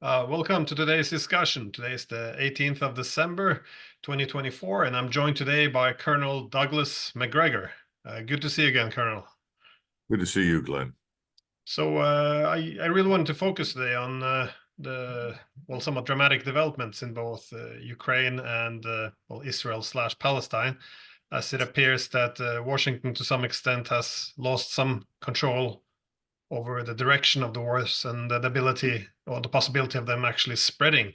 Welcome to today's discussion. Today is the 18th of December, 2024, and I'm joined today by Colonel Douglas Macgregor. Good to see you again, Colonel. Good to see you, Glenn. So I really wanted to focus today on the somewhat dramatic developments in both Ukraine and Israel/Palestine, as it appears that Washington, to some extent, has lost some control over the direction of the wars and the ability or the possibility of them actually spreading.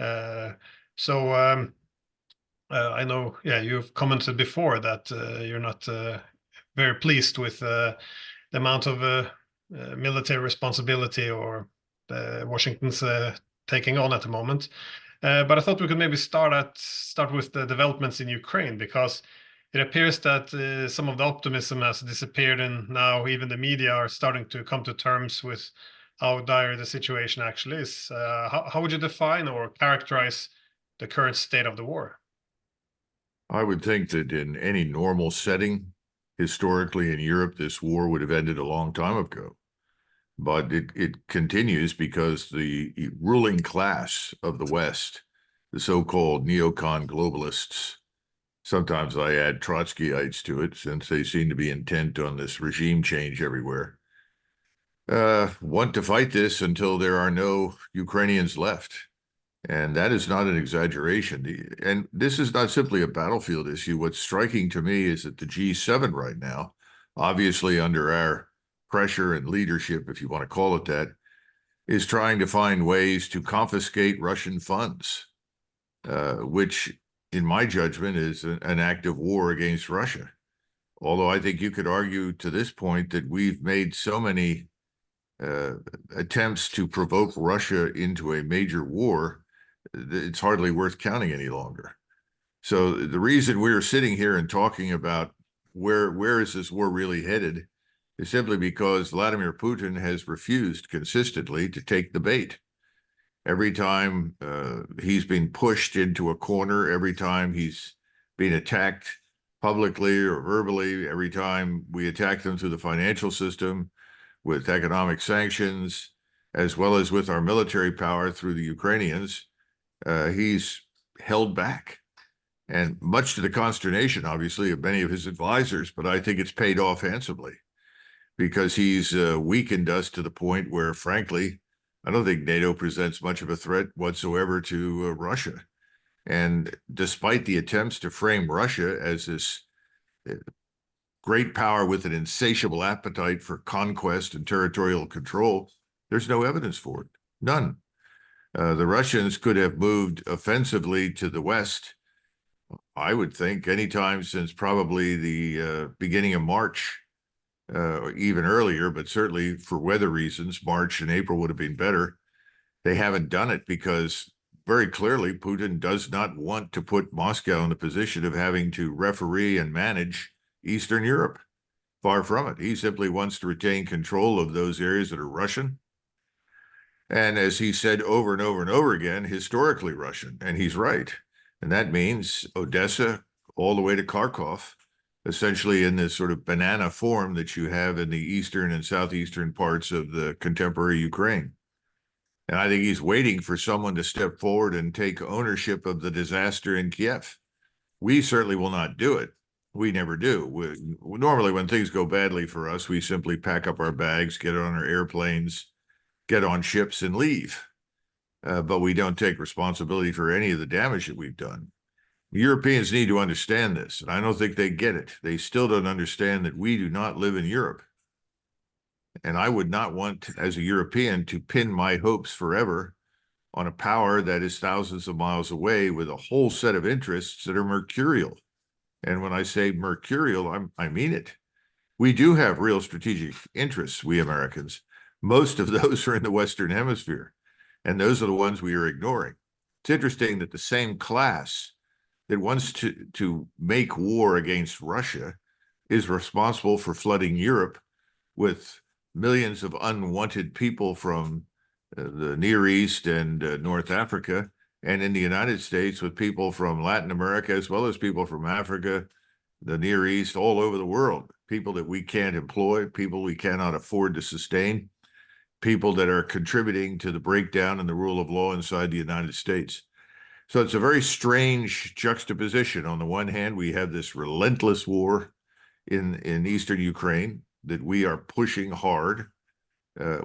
Uh, so I know, yeah, you've commented before that you're not very pleased with the amount of military responsibility or Washington's taking on at the moment. But I thought we could maybe start with the developments in Ukraine, because it appears that some of the optimism has disappeared, and now even the media are starting to come to terms with how dire the situation actually is. How would you define or characterize the current state of the war? I would think that in any normal setting, historically in Europe, this war would have ended a long time ago. But it continues because the ruling class of the West, the so-called neocon globalists, sometimes I add Trotskyites to it, since they seem to be intent on this regime change everywhere, want to fight this until there are no Ukrainians left. And that is not an exaggeration. And this is not simply a battlefield issue. What's striking to me is that the G7 right now, obviously under our pressure and leadership, if you want to call it that, is trying to find ways to confiscate Russian funds, which, in my judgment, is an act of war against Russia. Although I think you could argue to this point that we've made so many attempts to provoke Russia into a major war, it's hardly worth counting any longer. So the reason we're sitting here and talking about where is this war really headed is simply because Vladimir Putin has refused consistently to take the bait. Every time he's been pushed into a corner, every time he's been attacked publicly or verbally, every time we attack them through the financial system with economic sanctions, as well as with our military power through the Ukrainians, he's held back. And much to the consternation, obviously, of many of his advisors, but I think it's paid off handsomely because he's weakened us to the point where, frankly, I don't think NATO presents much of a threat whatsoever to Russia. And despite the attempts to frame Russia as this great power with an insatiable appetite for conquest and territorial control, there's no evidence for it. None. The Russians could have moved offensively to the West, I would think, anytime since probably the beginning of March, or even earlier, but certainly for weather reasons, March and April would have been better. They haven't done it because very clearly Putin does not want to put Moscow in the position of having to referee and manage Eastern Europe. Far from it. He simply wants to retain control of those areas that are Russian. And as he said over and over and over again, historically Russian, and he's right. And that means Odessa all the way to Kharkov, essentially in this sort of banana form that you have in the eastern and southeastern parts of the contemporary Ukraine. And I think he's waiting for someone to step forward and take ownership of the disaster in Kiev. We certainly will not do it. We never do. Normally, when things go badly for us, we simply pack up our bags, get on our airplanes, get on ships and leave. But we don't take responsibility for any of the damage that we've done. Europeans need to understand this, and I don't think they get it. They still don't understand that we do not live in Europe. And I would not want, as a European, to pin my hopes forever on a power that is thousands of miles away with a whole set of interests that are mercurial. And when I say mercurial, I mean it. We do have real strategic interests, we Americans. Most of those are in the Western Hemisphere, and those are the ones we are ignoring. It's interesting that the same class that wants to make war against Russia is responsible for flooding Europe with millions of unwanted people from the Near East and North Africa, and in the United States with people from Latin America, as well as people from Africa, the Near East, all over the world, people that we can't employ, people we cannot afford to sustain. people that are contributing to the breakdown in the rule of law inside the United States. So it's a very strange juxtaposition. On the one hand, we have this relentless war in eastern Ukraine that we are pushing hard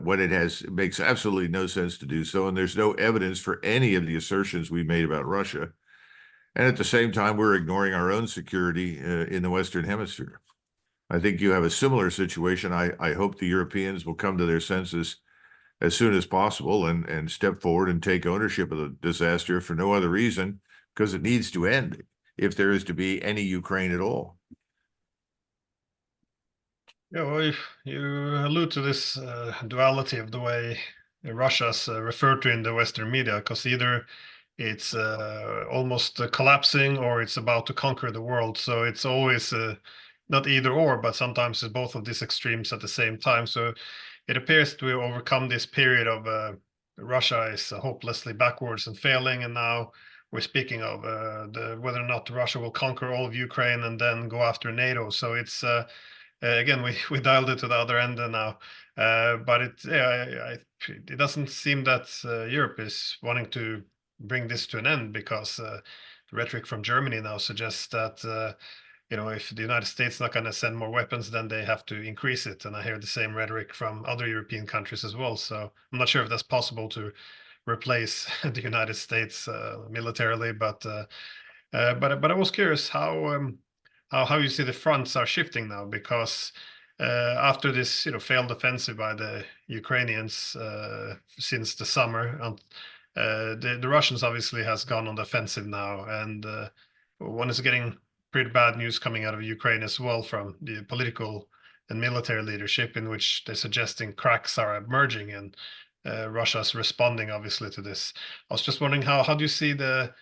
when it makes absolutely no sense to do so, and there's no evidence for any of the assertions we made about Russia. And at the same time, we're ignoring our own security in the Western Hemisphere. I think you have a similar situation. I hope the Europeans will come to their senses as soon as possible and step forward and take ownership of the disaster for no other reason, because it needs to end if there is to be any Ukraine at all. Yeah, well, you allude to this duality of the way Russia's referred to in the Western media, because either it's almost collapsing or it's about to conquer the world. So it's always not either or, but sometimes it's both of these extremes at the same time. So it appears to have overcome this period of Russia is hopelessly backwards and failing, and now we're speaking of whether or not Russia will conquer all of Ukraine and then go after NATO. So it's again, we dialed it to the other end now, but it doesn't seem that Europe is wanting to bring this to an end, because the rhetoric from Germany now suggests that if the United States not going to send more weapons, then they have to increase it. And I hear the same rhetoric from other European countries as well. So I'm not sure if that's possible to replace the United States militarily, but I was curious how you see the fronts are shifting now, because after this failed offensive by the Ukrainians since the summer, the Russians obviously has gone on the offensive now, and one is getting pretty bad news coming out of Ukraine as well from the political and military leadership, in which they're suggesting cracks are emerging, and Russia's responding obviously to this. I was just wondering how do you see the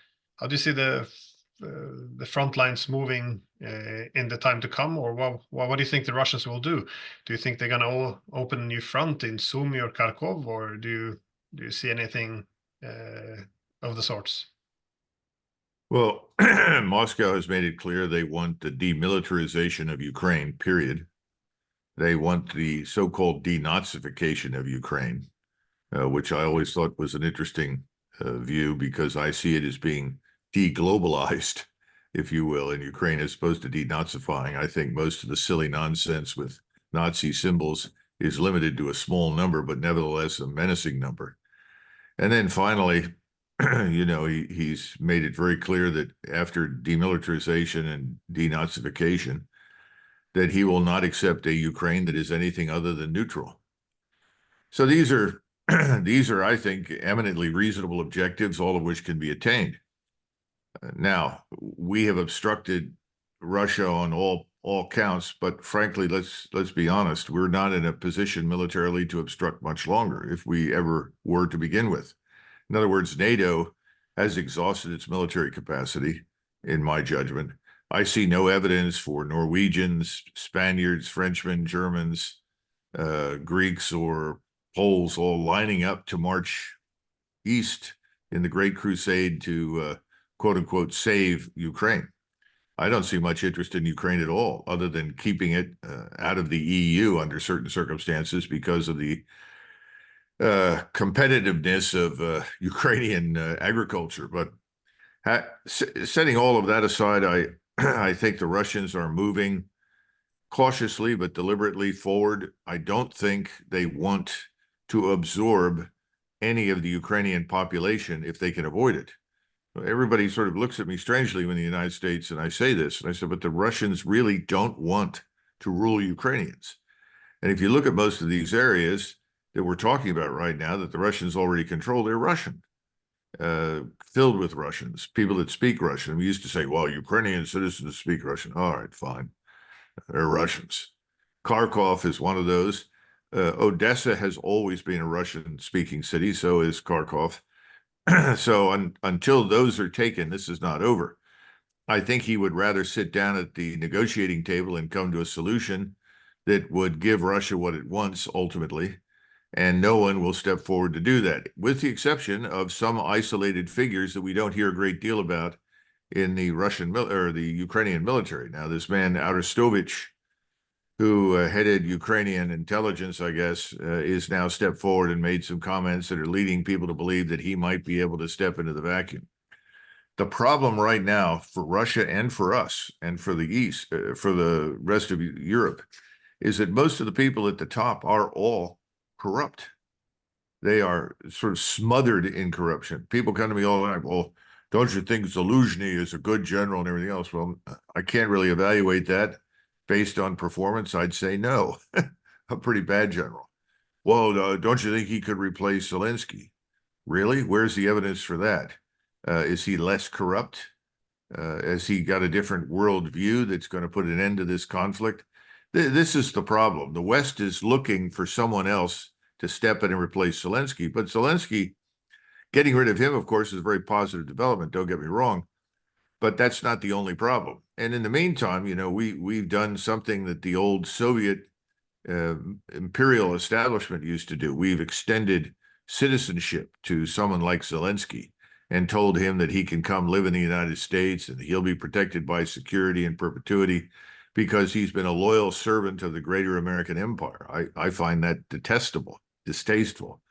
front lines moving in the time to come, or what do you think the Russians will do? Do you think they're going to open a new front in Sumy or Kharkov, or do you see anything of the sorts? Well, Moscow has made it clear they want the demilitarization of Ukraine, period. They want the so-called denazification of Ukraine, which I always thought was an interesting view, because I see it as being deglobalized, if you will, and Ukraine is supposed to denazifying. I think most of the silly nonsense with Nazi symbols is limited to a small number, but nevertheless a menacing number. And then finally, he's made it very clear that after demilitarization and denazification, that he will not accept a Ukraine that is anything other than neutral. So these are, I think, eminently reasonable objectives, all of which can be attained. Now, we have obstructed Russia on all counts, but frankly, let's be honest, we're not in a position militarily to obstruct much longer, if we ever were to begin with. In other words, NATO has exhausted its military capacity, in my judgment. I see no evidence for Norwegians, Spaniards, Frenchmen, Germans, Greeks, or Poles all lining up to march east in the Great Crusade to quote unquote save Ukraine. I don't see much interest in Ukraine at all, other than keeping it out of the EU under certain circumstances because of the competitiveness of Ukrainian agriculture. But setting all of that aside, I think the Russians are moving cautiously but deliberately forward. I don't think they want to absorb any of the Ukrainian population if they can avoid it. Everybody sort of looks at me strangely when the United States, and I say this, and I said, but the Russians really don't want to rule Ukrainians. And if you look at most of these areas that we're talking about right now that the Russians already control, they're Russian, filled with Russians, people that speak Russian. We used to say, well, Ukrainian citizens speak Russian. All right, fine. They're Russians. Kharkov is one of those. Odessa has always been a Russian-speaking city, so is Kharkov. So until those are taken, this is not over. I think he would rather sit down at the negotiating table and come to a solution that would give Russia what it wants ultimately, and no one will step forward to do that, with the exception of some isolated figures that we don't hear a great deal about in the Russian or the Ukrainian military. Now, this man Arestovich who headed Ukrainian intelligence, I guess, is now stepped forward and made some comments that are leading people to believe that he might be able to step into the vacuum. The problem right now for Russia and for us and for the East, for the rest of Europe, is that most of the people at the top are all corrupt. They are sort of smothered in corruption. People come to me all the time, well, don't you think Zelensky is a good general and everything else? Well, I can't really evaluate that based on performance. I'd say no, a pretty bad general. Well, don't you think he could replace Zelensky? Really? Where's the evidence for that? Is he less corrupt? Has he got a different worldview that's going to put an end to this conflict? This is the problem. The West is looking for someone else to step in and replace Zelensky. But Zelensky, getting rid of him, of course, is a very positive development. Don't get me wrong. But that's not the only problem. And in the meantime, you know, we've done something that the old Soviet imperial establishment used to do. We've extended citizenship to someone like Zelensky and told him that he can come live in the United States and he'll be protected by security and perpetuity because he's been a loyal servant of the greater American empire. I find that detestable, distasteful,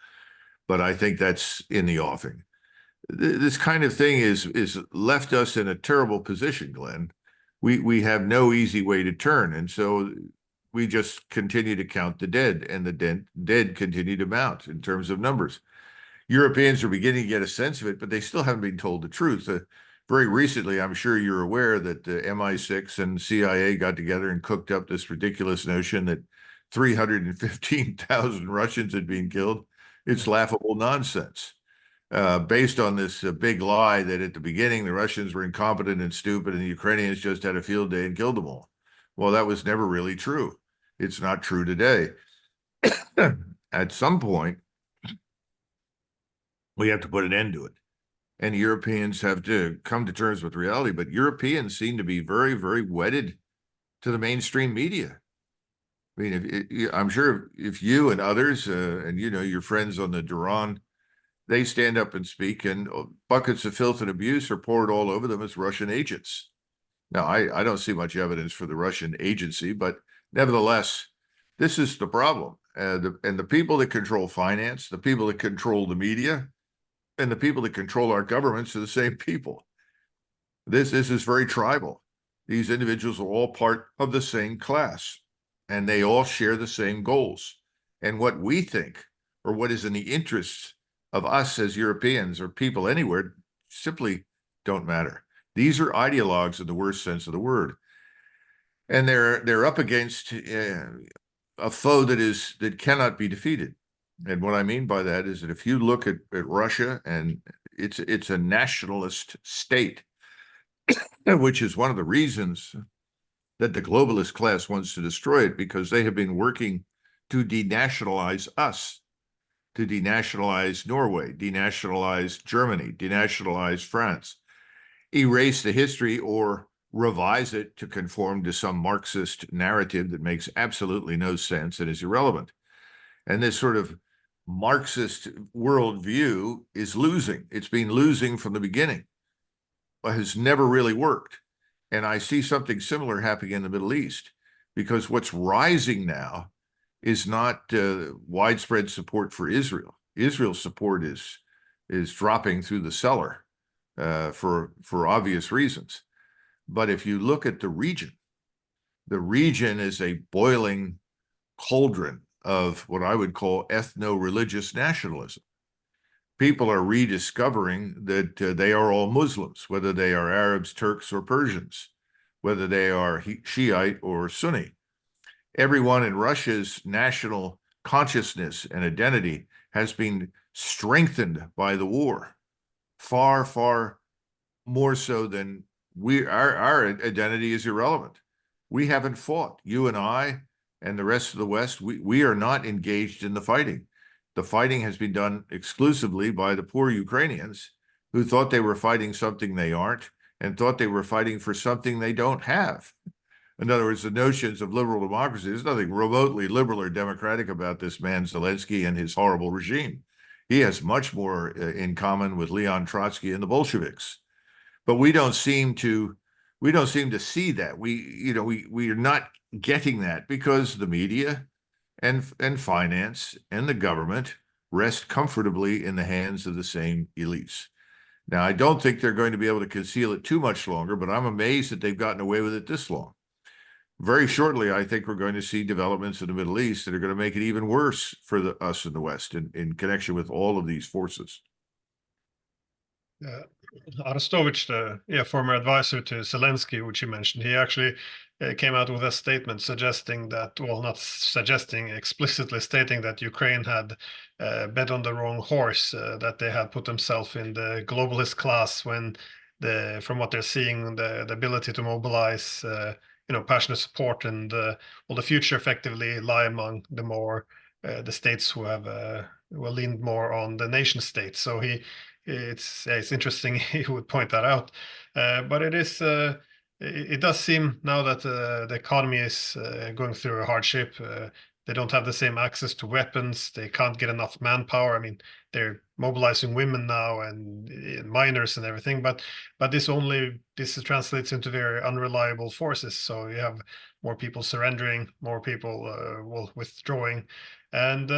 but I think that's in the offing. This kind of thing is left us in a terrible position, Glenn. We have no easy way to turn, and so we just continue to count the dead, and the dead continue to mount in terms of numbers. Europeans are beginning to get a sense of it, but they still haven't been told the truth. Very recently, I'm sure you're aware that the MI6 and CIA got together and cooked up this ridiculous notion that 315,000 Russians had been killed. It's laughable nonsense. Based on this big lie that at the beginning the Russians were incompetent and stupid and the Ukrainians just had a field day and killed them all. Well, that was never really true. It's not true today. At some point, we have to put an end to it. And Europeans have to come to terms with reality. But Europeans seem to be very, very wedded to the mainstream media. I mean, I'm sure if you and others, and you know your friends on the Duran, they stand up and speak, and buckets of filth and abuse are poured all over them as Russian agents. Now, I don't see much evidence for the Russian agency, but nevertheless, this is the problem. And the people that control finance, the people that control the media, and the people that control our governments are the same people. This is very tribal. These individuals are all part of the same class, and they all share the same goals. And what we think, or what is in the interests of us as Europeans or people anywhere, simply don't matter. These are ideologues in the worst sense of the word, and they're up against a foe that cannot be defeated. And what I mean by that is that if you look at Russia, and it's a nationalist state, which is one of the reasons that the globalist class wants to destroy it, because they have been working to denationalize us, to denationalize Norway, denationalize Germany, denationalize France, erase the history or revise it to conform to some Marxist narrative that makes absolutely no sense and is irrelevant. And this sort of Marxist worldview is losing. It's been losing from the beginning, but has never really worked. And I see something similar happening in the Middle East, because what's rising now is not widespread support for Israel. Israel's support is dropping through the cellar for obvious reasons. But if you look at the region is a boiling cauldron of what I would call ethno-religious nationalism. People are rediscovering that they are all Muslims, whether they are Arabs, Turks, or Persians, whether they are Shiite or Sunni. Everyone in Russia's national consciousness and identity has been strengthened by the war, far, far more so than our identity is irrelevant. We haven't fought. You and I and the rest of the West, we are not engaged in the fighting. The fighting has been done exclusively by the poor Ukrainians who thought they were fighting something they aren't and thought they were fighting for something they don't have. In other words, the notions of liberal democracy, there's nothing remotely liberal or democratic about this man Zelensky and his horrible regime. He has much more in common with Leon Trotsky and the Bolsheviks. But we don't seem to We don't seem to see that. We are not getting that because the media and finance and the government rest comfortably in the hands of the same elites. Now, I don't think they're going to be able to conceal it too much longer, but I'm amazed that they've gotten away with it this long. Very shortly, I think we're going to see developments in the Middle East that are going to make it even worse for us in the West in connection with all of these forces. Arestovich, the former advisor to Zelensky, which you mentioned, he actually came out with a statement suggesting that, well, not suggesting, explicitly stating that Ukraine had bet on the wrong horse, that they had put themselves in the globalist class when, from what they're seeing, the ability to mobilize, passionate support and the future effectively lie among the states who have leaned more on the nation state. So it's interesting he would point that out, but it does seem now that the economy is going through a hardship. They don't have the same access to weapons. They can't get enough manpower. I mean, they're mobilizing women now and minors and everything, but this translates into very unreliable forces. So you have more people surrendering, more people withdrawing, and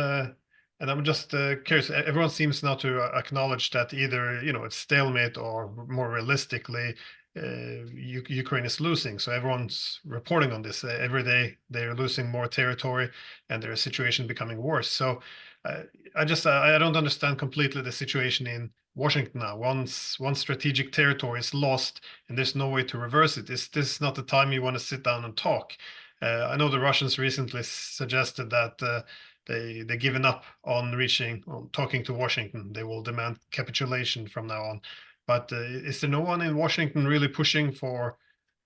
I'm just curious. Everyone seems now to acknowledge that either it's stalemate or more realistically, Ukraine is losing. So everyone's reporting on this every day. They're losing more territory, and their situation becoming worse. So I don't understand completely the situation in Washington now. Once one strategic territory is lost, and there's no way to reverse it, this is not the time you want to sit down and talk. I know the Russians recently suggested that. They've given up on talking to Washington. They will demand capitulation from now on. But is there no one in Washington really pushing for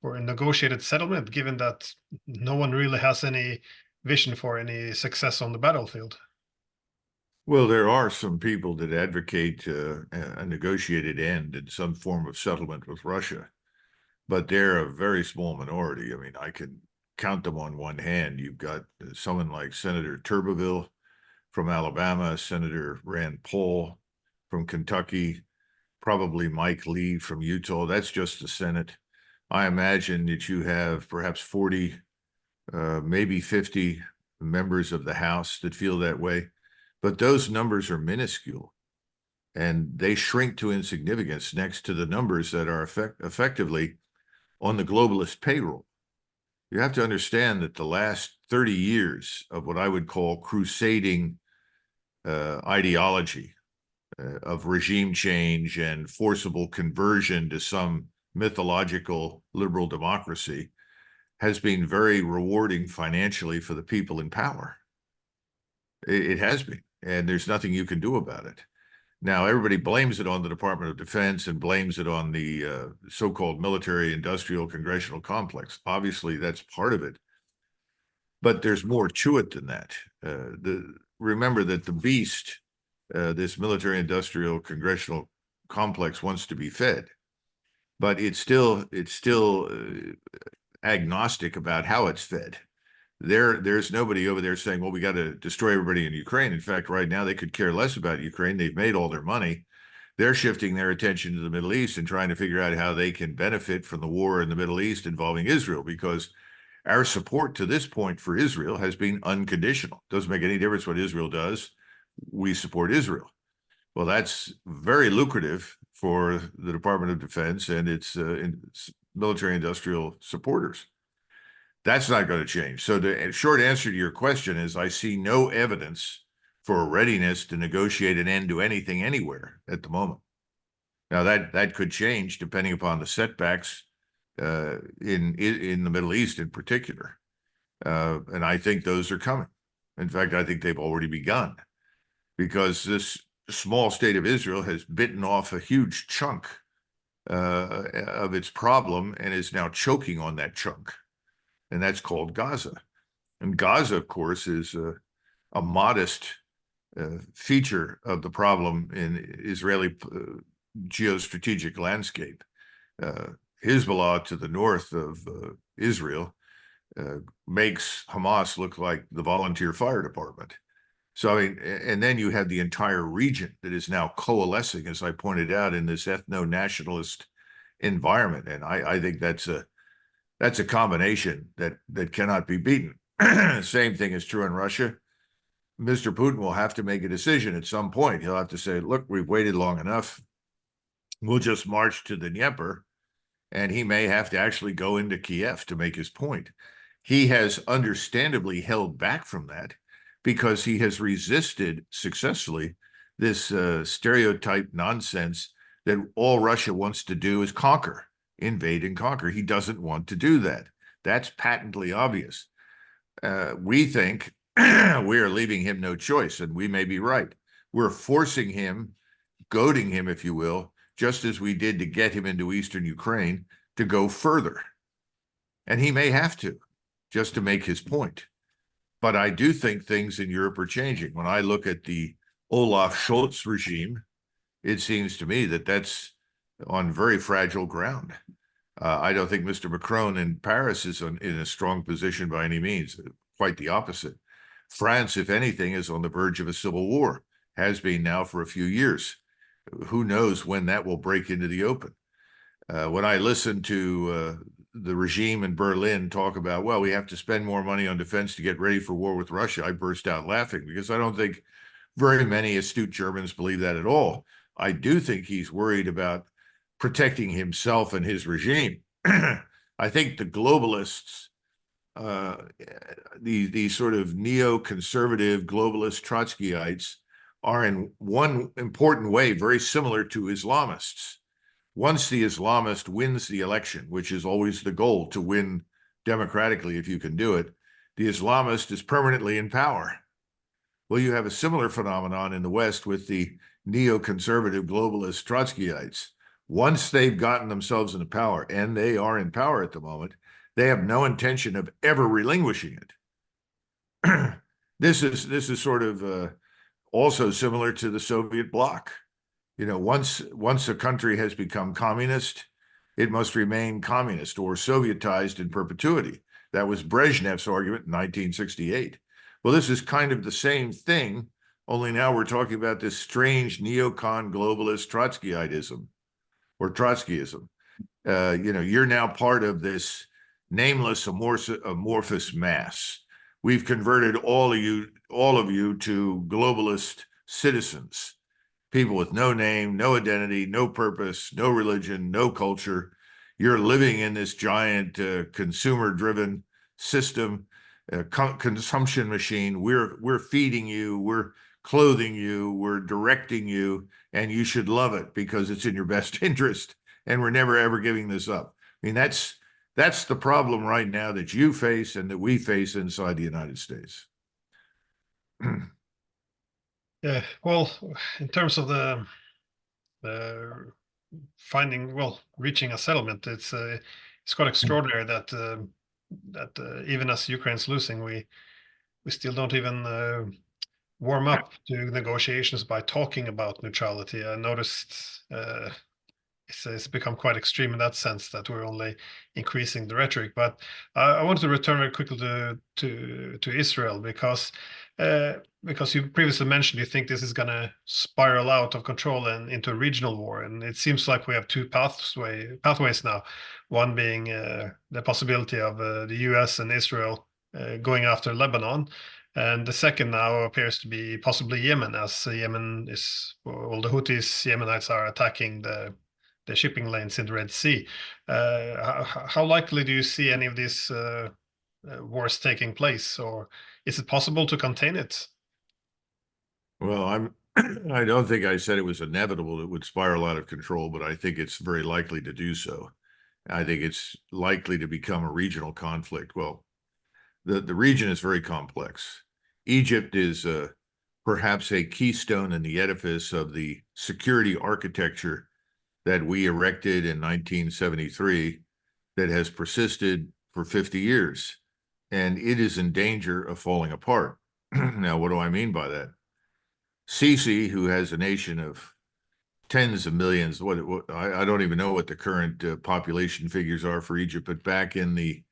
a negotiated settlement, given that no one really has any vision for any success on the battlefield? Well, there are some people that advocate a negotiated end and some form of settlement with Russia, but they're a very small minority. I mean, I can count them on one hand. You've got someone like Senator Tuberville from Alabama, Senator Rand Paul from Kentucky, probably Mike Lee from Utah. That's just the Senate. I imagine that you have perhaps 40, maybe 50 members of the House that feel that way, but those numbers are minuscule and they shrink to insignificance next to the numbers that are effectively on the globalist payroll. You have to understand that the last 30 years of what I would call crusading ideology of regime change and forcible conversion to some mythological liberal democracy has been very rewarding financially for the people in power. It has been, and there's nothing you can do about it. Now, everybody blames it on the Department of Defense and blames it on the so-called military-industrial congressional complex. Obviously, that's part of it. But there's more to it than that. Remember that the beast, this military-industrial congressional complex, wants to be fed, but it's still agnostic about how it's fed. There's nobody over there saying, well, we got to destroy everybody in Ukraine. In fact, right now they could care less about Ukraine. They've made all their money. They're shifting their attention to the Middle East and trying to figure out how they can benefit from the war in the Middle East involving Israel, because our support to this point for Israel has been unconditional. Doesn't make any difference what Israel does. We support Israel. Well, that's very lucrative for the Department of Defense and its military industrial supporters. That's not going to change. So the short answer to your question is I see no evidence for a readiness to negotiate an end to anything anywhere at the moment. Now that could change depending upon the setbacks in the Middle East in particular. And I think those are coming. In fact, I think they've already begun, because this small state of Israel has bitten off a huge chunk of its problem and is now choking on that chunk. And that's called Gaza. And Gaza, of course, is a modest feature of the problem in Israeli geostrategic landscape. Hezbollah to the north of Israel makes Hamas look like the volunteer fire department. So, I mean, and then you have the entire region that is now coalescing, as I pointed out, in this ethno-nationalist environment. And I think that's a combination that cannot be beaten. Same thing is true in Russia. Mr. Putin will have to make a decision at some point. He'll have to say, look, we've waited long enough. We'll just march to the Dnieper. And he may have to actually go into Kiev to make his point. He has understandably held back from that because he has resisted successfully this stereotype nonsense that all Russia wants to do is conquer, invade and conquer. He doesn't want to do that. That's patently obvious. We think we are leaving him no choice, and we may be right. We're forcing him, goading him, if you will, just as we did to get him into Eastern Ukraine, to go further. And he may have to, just to make his point. But I do think things in Europe are changing. When I look at the Olaf Scholz regime, it seems to me that that's on very fragile ground. I don't think Mr. Macron in Paris is in a strong position by any means. Quite the opposite. France, if anything, is on the verge of a civil war, has been now for a few years. Who knows when that will break into the open? When I listen to the regime in Berlin talk about, well, we have to spend more money on defense to get ready for war with Russia, I burst out laughing because I don't think very many astute Germans believe that at all. I do think he's worried about protecting himself and his regime. I think the globalists, these sort of neoconservative globalist Trotskyites, are in one important way very similar to Islamists. Once the Islamist wins the election, which is always the goal, to win democratically if you can do it, the Islamist is permanently in power. Well, you have a similar phenomenon in the West with the neoconservative globalist Trotskyites. Once they've gotten themselves into power, and they are in power at the moment, they have no intention of ever relinquishing it. This is sort of also similar to the Soviet bloc. You know, once a country has become communist, it must remain communist or Sovietized in perpetuity. That was Brezhnev's argument in 1968. Well, this is kind of the same thing, only now we're talking about this strange neocon globalist Trotskyitism or Trotskyism. You're now part of this nameless amorphous mass. We've converted all of you to globalist citizens, people with no name, no identity, no purpose, no religion, no culture. You're living in this giant consumer-driven system, consumption machine. We're feeding you, we're clothing you, we're directing you, and you should love it because it's in your best interest. And we're never ever giving this up. I mean, that's the problem right now that you face and that we face inside the United States. Yeah, well, in terms of the reaching a settlement, it's quite extraordinary that even as Ukraine's losing, we still don't even warm up to negotiations by talking about neutrality. I noticed it's become quite extreme in that sense that we're only increasing the rhetoric. But I wanted to return very quickly to Israel because you previously mentioned you think this is going to spiral out of control and into a regional war, and it seems like we have two pathways now. One being the possibility of the U.S. and Israel going after Lebanon. And the second now appears to be possibly Yemen, as Yemen is, well, the Houthis, Yemenites are attacking the shipping lanes in the Red Sea. How likely do you see any of these wars taking place, or is it possible to contain it? Well, I don't think I said it was inevitable it would spiral out of control, but I think it's very likely to do so. I think it's likely to become a regional conflict. Well, the region is very complex. Egypt is perhaps a keystone in the edifice of the security architecture that we erected in 1973 that has persisted for 50 years, and it is in danger of falling apart. Now, what do I mean by that? Sisi, who has a nation of tens of millions, I don't even know what the current population figures are for Egypt, but back in the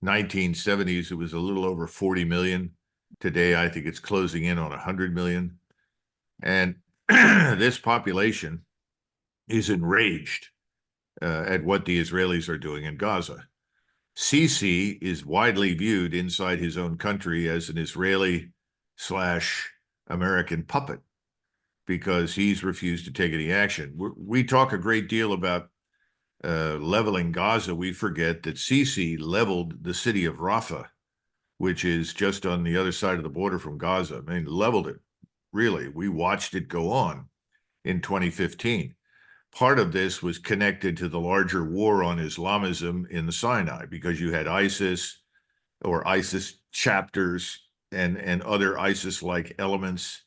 1970s, it was a little over 40 million. Today, I think it's closing in on 100 million. And this population is enraged at what the Israelis are doing in Gaza. Sisi is widely viewed inside his own country as an Israeli/American puppet because he's refused to take any action. We talk a great deal about leveling Gaza. We forget that Sisi leveled the city of Rafah, which is just on the other side of the border from Gaza. I mean, leveled it, really. We watched it go on in 2015. Part of this was connected to the larger war on Islamism in the Sinai, because you had ISIS or ISIS chapters and other ISIS-like elements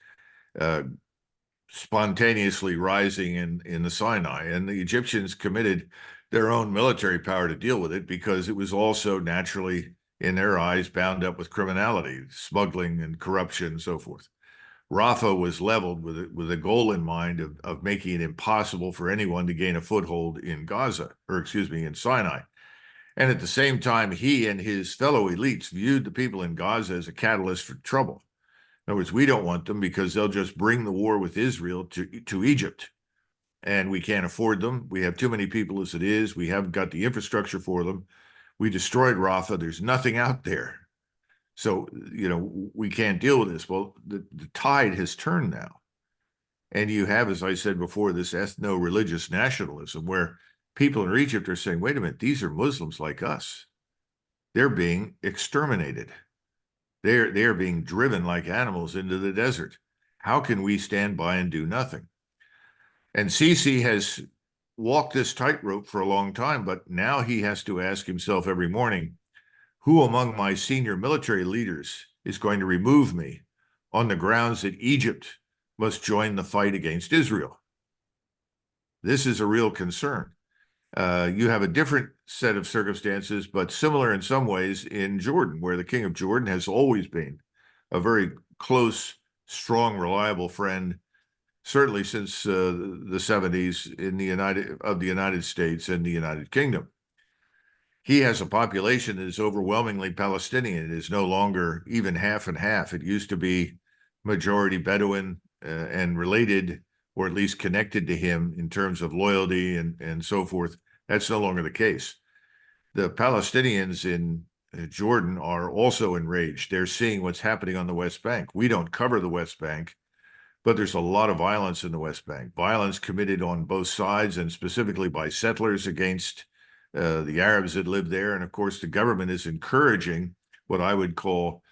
spontaneously rising in the Sinai. And the Egyptians committed their own military power to deal with it because it was also naturally, in their eyes, bound up with criminality, smuggling and corruption and so forth. Rafah was leveled with a goal in mind of making it impossible for anyone to gain a foothold in Gaza, or excuse me, in Sinai. And at the same time, he and his fellow elites viewed the people in Gaza as a catalyst for trouble. In other words, we don't want them because they'll just bring the war with Israel to Egypt. And we can't afford them. We have too many people as it is. We haven't got the infrastructure for them. We destroyed Rafah. There's nothing out there. So, we can't deal with this. Well, the tide has turned now. And you have, as I said before, this ethno-religious nationalism where people in Egypt are saying, wait a minute, these are Muslims like us. They're being exterminated. They're being driven like animals into the desert. How can we stand by and do nothing? And Sisi has walked this tightrope for a long time, but now he has to ask himself every morning, who among my senior military leaders is going to remove me on the grounds that Egypt must join the fight against Israel? This is a real concern. You have a different set of circumstances, but similar in some ways in Jordan, where the king of Jordan has always been a very close, strong, reliable friend, certainly since the 70s in the United States and the United Kingdom. He has a population that is overwhelmingly Palestinian. It is no longer even half and half. It used to be majority Bedouin and related, or at least connected to him in terms of loyalty and so forth. That's no longer the case. The Palestinians in Jordan are also enraged. They're seeing what's happening on the West Bank. We don't cover the West Bank, but there's a lot of violence in the West Bank, violence committed on both sides and specifically by settlers against the Arabs that live there. And of course, the government is encouraging what I would call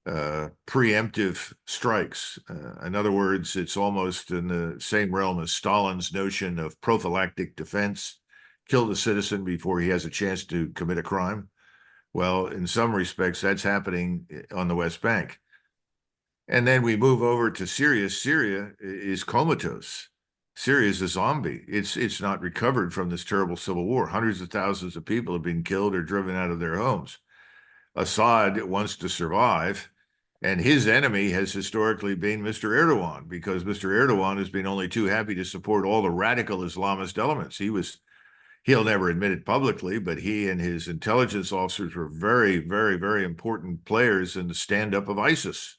preemptive strikes. In other words, it's almost in the same realm as Stalin's notion of prophylactic defense, kill the citizen before he has a chance to commit a crime. Well, in some respects, that's happening on the West Bank. And then we move over to Syria. Syria is comatose. Syria is a zombie. It's not recovered from this terrible civil war. Hundreds of thousands of people have been killed or driven out of their homes. Assad wants to survive, and his enemy has historically been Mr. Erdogan, because Mr. Erdogan has been only too happy to support all the radical Islamist elements. He'll never admit it publicly, but he and his intelligence officers were very, very, very important players in the stand-up of ISIS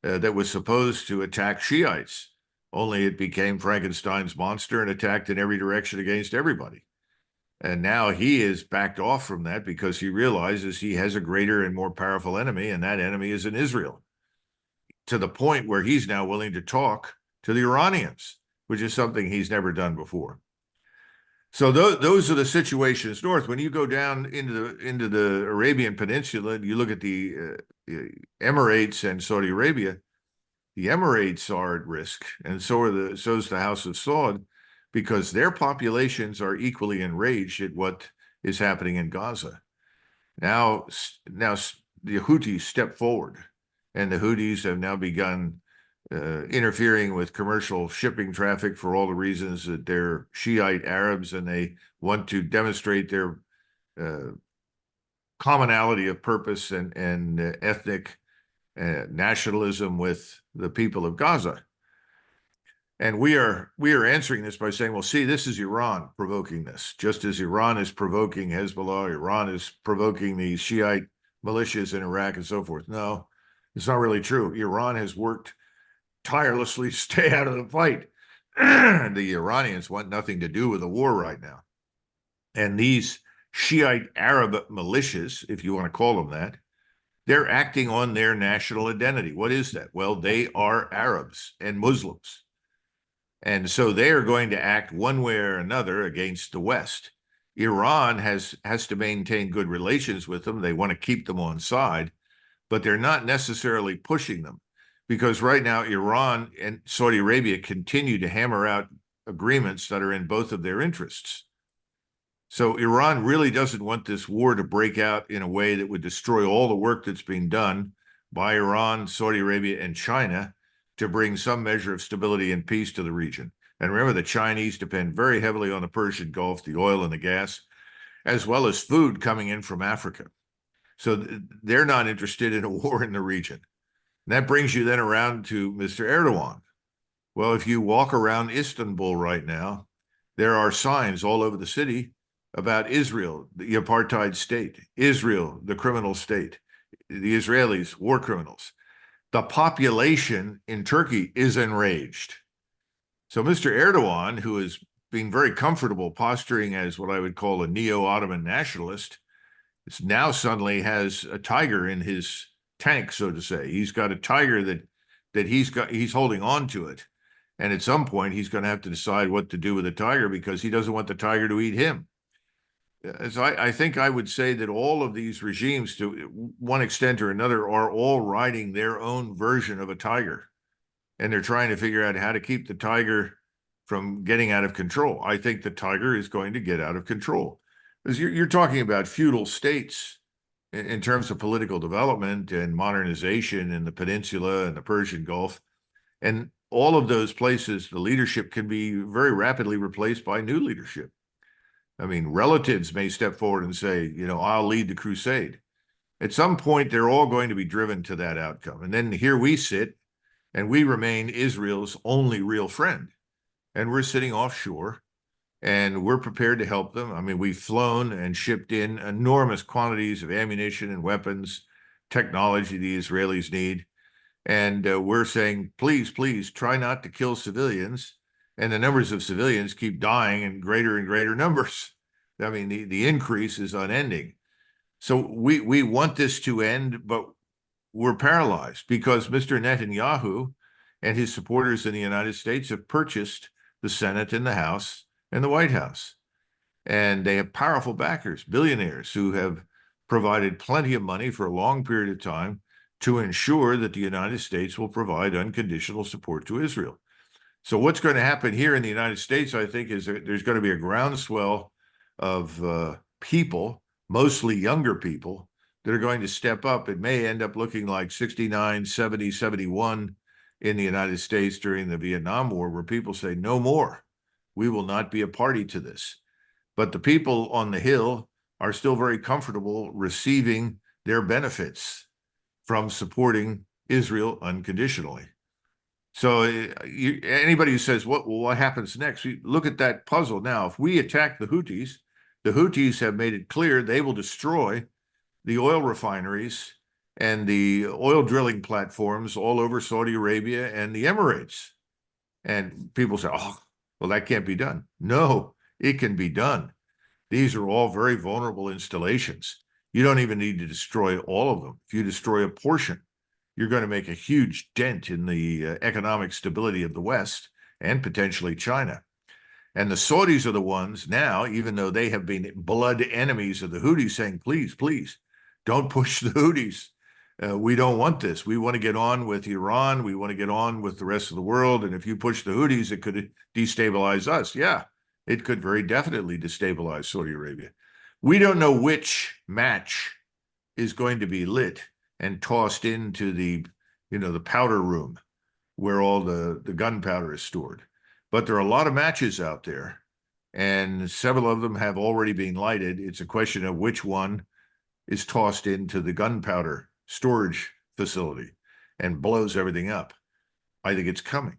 that was supposed to attack Shiites. Only it became Frankenstein's monster and attacked in every direction against everybody. And now he is backed off from that because he realizes he has a greater and more powerful enemy, and that enemy is in Israel, to the point where he's now willing to talk to the Iranians, which is something he's never done before. So those are the situations north. When you go down into the Arabian Peninsula, and you look at the Emirates and Saudi Arabia, the Emirates are at risk, and so's the House of Saud, because their populations are equally enraged at what is happening in Gaza. Now the Houthis step forward, and the Houthis have now begun interfering with commercial shipping traffic for all the reasons that they're Shiite Arabs and they want to demonstrate their commonality of purpose and ethnic nationalism with the people of Gaza. And we are answering this by saying, well, see, this is Iran provoking this, just as Iran is provoking Hezbollah, Iran is provoking the Shiite militias in Iraq and so forth. No, it's not really true. Iran has worked tirelessly to stay out of the fight. The Iranians want nothing to do with the war right now. And these Shiite Arab militias, if you want to call them that, they're acting on their national identity. What is that? Well, they are Arabs and Muslims. And so they are going to act one way or another against the West. Iran has to maintain good relations with them. They want to keep them on side, but they're not necessarily pushing them, because right now Iran and Saudi Arabia continue to hammer out agreements that are in both of their interests. So Iran really doesn't want this war to break out in a way that would destroy all the work that's being done by Iran, Saudi Arabia, and China to bring some measure of stability and peace to the region. And remember, the Chinese depend very heavily on the Persian Gulf, the oil and the gas, as well as food coming in from Africa. So they're not interested in a war in the region. And that brings you then around to Mr. Erdogan. Well, if you walk around Istanbul right now, there are signs all over the city about Israel, the apartheid state, Israel, the criminal state, the Israelis, war criminals. The population in Turkey is enraged. So Mr. Erdogan, who is being very comfortable posturing as what I would call a neo-Ottoman nationalist, now suddenly has a tiger in his tank, so to say. He's got a tiger that he's holding on to it. And at some point, he's going to have to decide what to do with the tiger, because he doesn't want the tiger to eat him. So I think I would say that all of these regimes, to one extent or another, are all riding their own version of a tiger. And they're trying to figure out how to keep the tiger from getting out of control. I think the tiger is going to get out of control. Because you're talking about feudal states in terms of political development and modernization in the peninsula and the Persian Gulf. And all of those places, the leadership can be very rapidly replaced by new leadership. I mean, relatives may step forward and say, I'll lead the crusade. At some point, they're all going to be driven to that outcome. And then here we sit, and we remain Israel's only real friend. And we're sitting offshore, and we're prepared to help them. I mean, we've flown and shipped in enormous quantities of ammunition and weapons, technology the Israelis need. And we're saying, please, please try not to kill civilians. And the numbers of civilians keep dying in greater and greater numbers. I mean, the increase is unending. So we want this to end, but we're paralyzed because Mr. Netanyahu and his supporters in the United States have purchased the Senate and the House and the White House. And they have powerful backers, billionaires, who have provided plenty of money for a long period of time to ensure that the United States will provide unconditional support to Israel. So what's going to happen here in the United States, I think, is that there's going to be a groundswell of people, mostly younger people, that are going to step up. It may end up looking like 69, 70, 71 in the United States during the Vietnam War, where people say, no more. We will not be a party to this. But the people on the Hill are still very comfortable receiving their benefits from supporting Israel unconditionally. So anybody who says, what happens next? Look at that puzzle. Now, if we attack the Houthis have made it clear they will destroy the oil refineries and the oil drilling platforms all over Saudi Arabia and the Emirates. And people say, oh, well, that can't be done. No, it can be done. These are all very vulnerable installations. You don't even need to destroy all of them. If you destroy a portion, you're going to make a huge dent in the economic stability of the West and potentially China. And the Saudis are the ones now, even though they have been blood enemies of the Houthis, saying, please, please, don't push the Houthis. We don't want this. We want to get on with Iran. We want to get on with the rest of the world. And if you push the Houthis, it could destabilize us. Yeah, it could very definitely destabilize Saudi Arabia. We don't know which match is going to be lit and tossed into the powder room where all the gunpowder is stored. But there are a lot of matches out there, and several of them have already been lighted. It's a question of which one is tossed into the gunpowder storage facility and blows everything up. I think it's coming.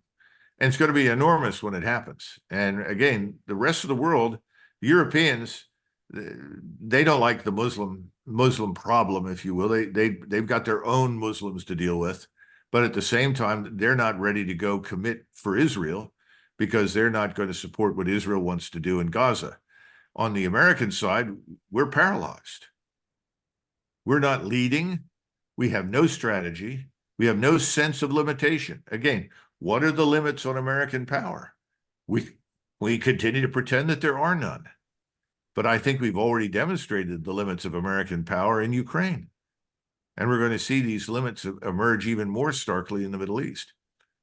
And it's going to be enormous when it happens. And again, the rest of the world, the Europeans, they don't like the Muslim problem, if you will. They've got their own Muslims to deal with. But at the same time, they're not ready to go commit for Israel because they're not going to support what Israel wants to do in Gaza. On the American side, we're paralyzed. We're not leading. We have no strategy. We have no sense of limitation. Again, what are the limits on American power? We continue to pretend that there are none. But I think we've already demonstrated the limits of American power in Ukraine. And we're going to see these limits emerge even more starkly in the Middle East.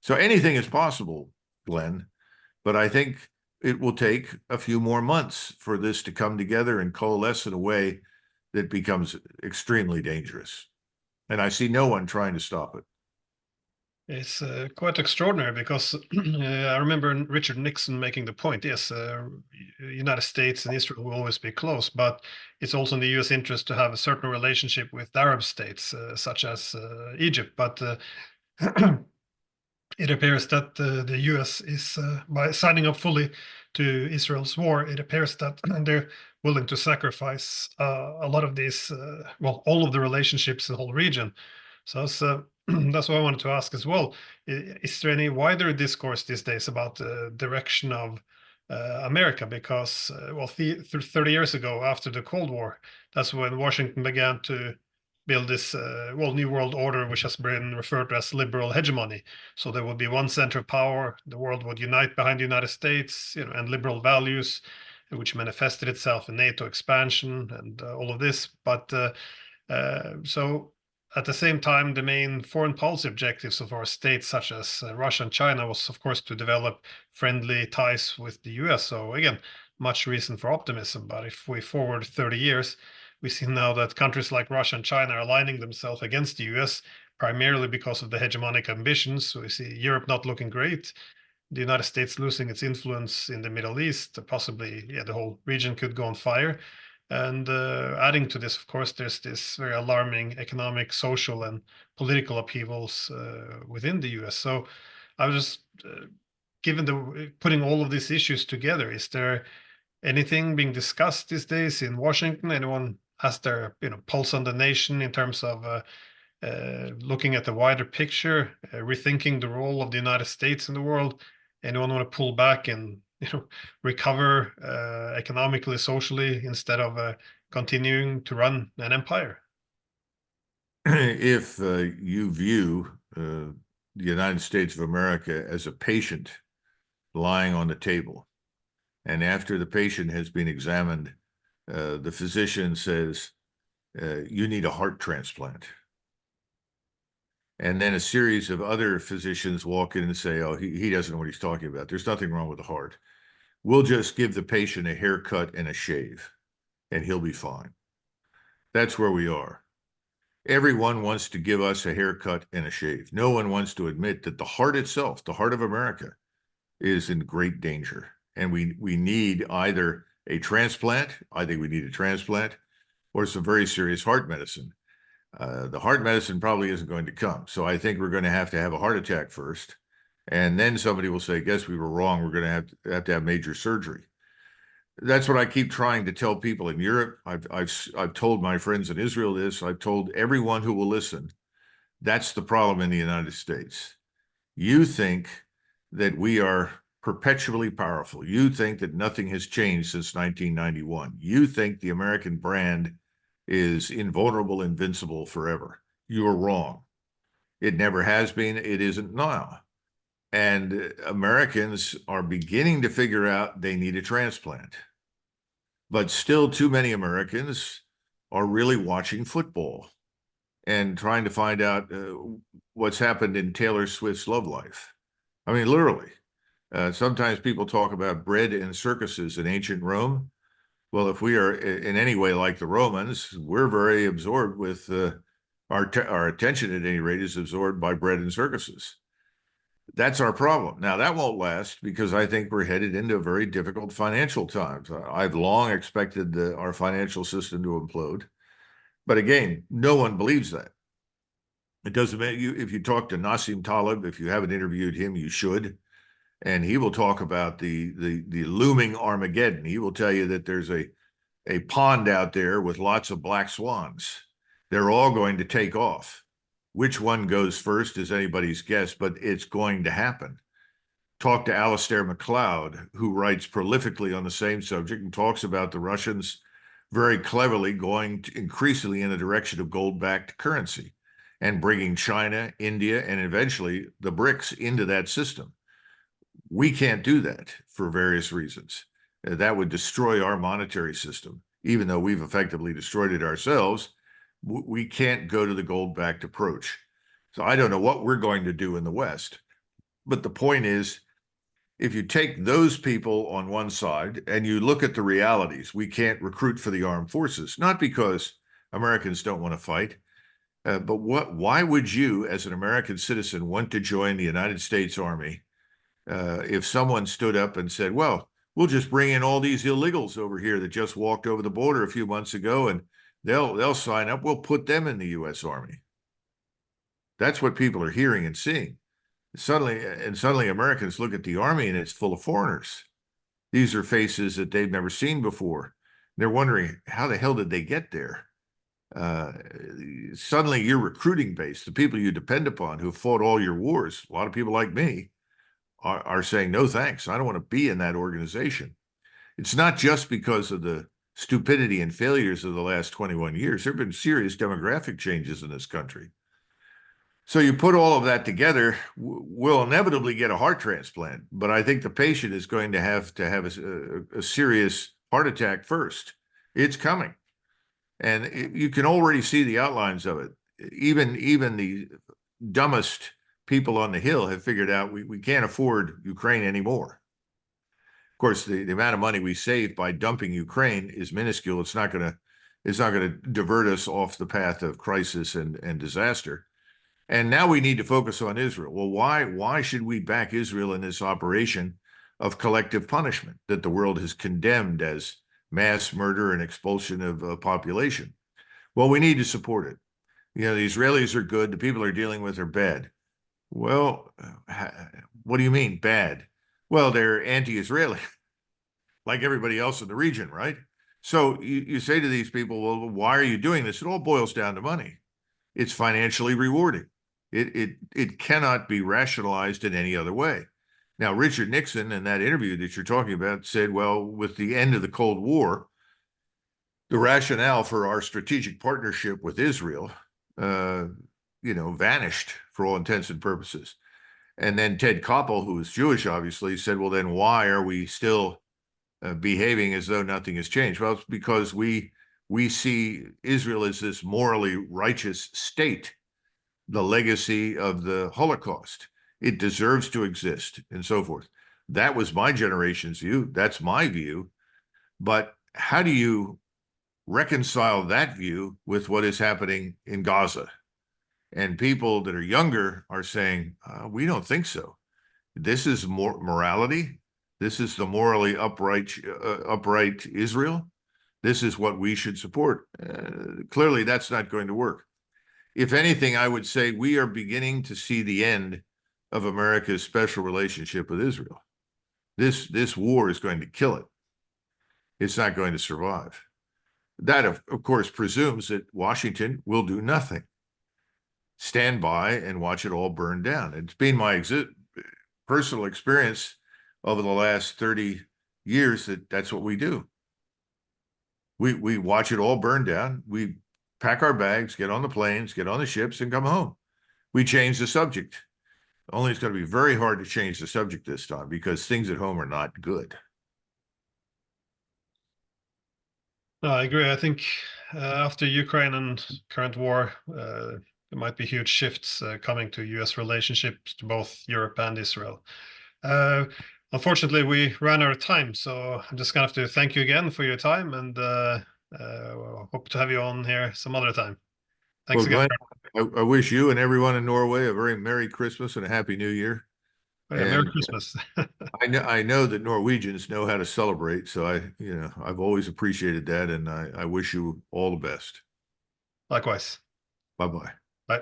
So anything is possible, Glenn, but I think it will take a few more months for this to come together and coalesce in a way that becomes extremely dangerous. And I see no one trying to stop it. It's quite extraordinary because I remember Richard Nixon making the point, yes, United States and Israel will always be close, but it's also in the U.S. interest to have a certain relationship with Arab states, such as Egypt. But it appears that the U.S. is, by signing up fully to Israel's war, it appears that they're willing to sacrifice a lot of these, well, all of the relationships in the whole region. So that's what I wanted to ask as well. Is there any wider discourse these days about the direction of America? Because, well, 30 years ago, after the Cold War, that's when Washington began to build this, well, new world order, which has been referred to as liberal hegemony. So there would be one center of power. The world would unite behind the United States, and liberal values, which manifested itself in NATO expansion and all of this. But so at the same time, the main foreign policy objectives of our states, such as Russia and China, was, of course, to develop friendly ties with the US. So again, much reason for optimism. But if we forward 30 years, we see now that countries like Russia and China are aligning themselves against the US, primarily because of the hegemonic ambitions. So we see Europe not looking great, the United States losing its influence in the Middle East, possibly, yeah, the whole region could go on fire. And adding to this, of course, there's this very alarming economic, social, and political upheavals within the US. So I was just, given the putting all of these issues together, is there anything being discussed these days in Washington? Anyone has their pulse on the nation in terms of looking at the wider picture, rethinking the role of the United States in the world? Anyone want to pull back and recover economically, socially, instead of continuing to run an empire? If you view the United States of America as a patient lying on the table, and after the patient has been examined, the physician says, you need a heart transplant. And then a series of other physicians walk in and say, oh, he doesn't know what he's talking about. There's nothing wrong with the heart. We'll just give the patient a haircut and a shave, and he'll be fine. That's where we are. Everyone wants to give us a haircut and a shave. No one wants to admit that the heart itself, the heart of America, is in great danger. And we need either a transplant, I think we need a transplant, or some very serious heart medicine. The heart medicine probably isn't going to come. So I think we're going to have a heart attack first. And then somebody will say, guess we were wrong. We're going to have major surgery. That's what I keep trying to tell people in Europe. I've told my friends in Israel this. I've told everyone who will listen. That's the problem in the United States. You think that we are perpetually powerful. You think that nothing has changed since 1991. You think the American brand is invulnerable, invincible forever. You're wrong. It never has been. It isn't now. And Americans are beginning to figure out they need a transplant. But still, too many Americans are really watching football and trying to find out what's happened in Taylor Swift's love life. I mean, literally. Sometimes people talk about bread and circuses in ancient Rome. Well, if we are in any way like the Romans, we're very absorbed with our attention, at any rate, is absorbed by bread and circuses. That's our problem. Now, that won't last because I think we're headed into very difficult financial times. I've long expected our financial system to implode. But again, no one believes that. It doesn't matter. If you talk to Nassim Taleb, if you haven't interviewed him, you should. And he will talk about the looming Armageddon. He will tell you that there's a pond out there with lots of black swans. They're all going to take off. Which one goes first is anybody's guess, but it's going to happen. talk to Alistair MacLeod, who writes prolifically on the same subject and talks about the Russians very cleverly going increasingly in the direction of gold-backed currency and bringing China, India, and eventually the BRICS into that system. We can't do that for various reasons. That would destroy our monetary system, even though we've effectively destroyed it ourselves. We can't go to the gold-backed approach. So I don't know what we're going to do in the West. But the point is, if you take those people on one side and you look at the realities, we can't recruit for the armed forces, not because Americans don't want to fight, but why would you, as an American citizen, want to join the United States Army if someone stood up and said, well, we'll just bring in all these illegals over here that just walked over the border a few months ago and they'll sign up, we'll put them in the U.S. Army. That's what people are hearing and seeing. Suddenly Americans look at the Army and it's full of foreigners. These are faces that they've never seen before. They're wondering, how the hell did they get there? Suddenly your recruiting base, the people you depend upon who fought all your wars, a lot of people like me, are saying, no, thanks. I don't want to be in that organization. It's not just because of the stupidity and failures of the last 21 years. There have been serious demographic changes in this country. So you put all of that together, we'll inevitably get a heart transplant. But I think the patient is going to have a serious heart attack first. It's coming. And you can already see the outlines of it. Even the dumbest people on the Hill have figured out we can't afford Ukraine anymore. Of course, the amount of money we save by dumping Ukraine is minuscule. It's not going to divert us off the path of crisis and disaster. And now we need to focus on Israel. Well, why should we back Israel in this operation of collective punishment that the world has condemned as mass murder and expulsion of a population? Well, we need to support it. You know, the Israelis are good. The people they're dealing with are bad. Well, what do you mean bad? Well, they're anti-Israeli, like everybody else in the region, right? So you say to these people, well, why are you doing this? It all boils down to money. It's financially rewarding. It cannot be rationalized in any other way. Now, Richard Nixon, in that interview that you're talking about, said, well, with the end of the Cold War, the rationale for our strategic partnership with Israel, vanished for all intents and purposes. And then Ted Koppel, who is Jewish, obviously, said, well, then why are we still behaving as though nothing has changed? Well, it's because we see Israel as this morally righteous state, the legacy of the Holocaust. It deserves to exist and so forth. That was my generation's view. That's my view. But how do you reconcile that view with what is happening in Gaza? And people that are younger are saying, we don't think so. This is morality. This is the morally upright Israel. This is what we should support. Clearly, that's not going to work. If anything, I would say we are beginning to see the end of America's special relationship with Israel. This war is going to kill it. It's not going to survive. That, of course, presumes that Washington will do nothing. Stand by and watch it all burn down. It's been my personal experience over the last 30 years that that's what we do. We watch it all burn down. We pack our bags, get on the planes, get on the ships, and come home. We change the subject. Only it's going to be very hard to change the subject this time because things at home are not good. No, I agree. I think after Ukraine and current war, there might be huge shifts coming to U.S. relationships to both Europe and Israel. Unfortunately, we ran out of time, so I'm just going to have to thank you again for your time and hope to have you on here some other time. Thanks again. Glenn, I wish you and everyone in Norway a very Merry Christmas and a Happy New Year. Oh, yeah, Merry Christmas. I know that Norwegians know how to celebrate, so I've always appreciated that, and I wish you all the best. Likewise. Bye-bye. Bye.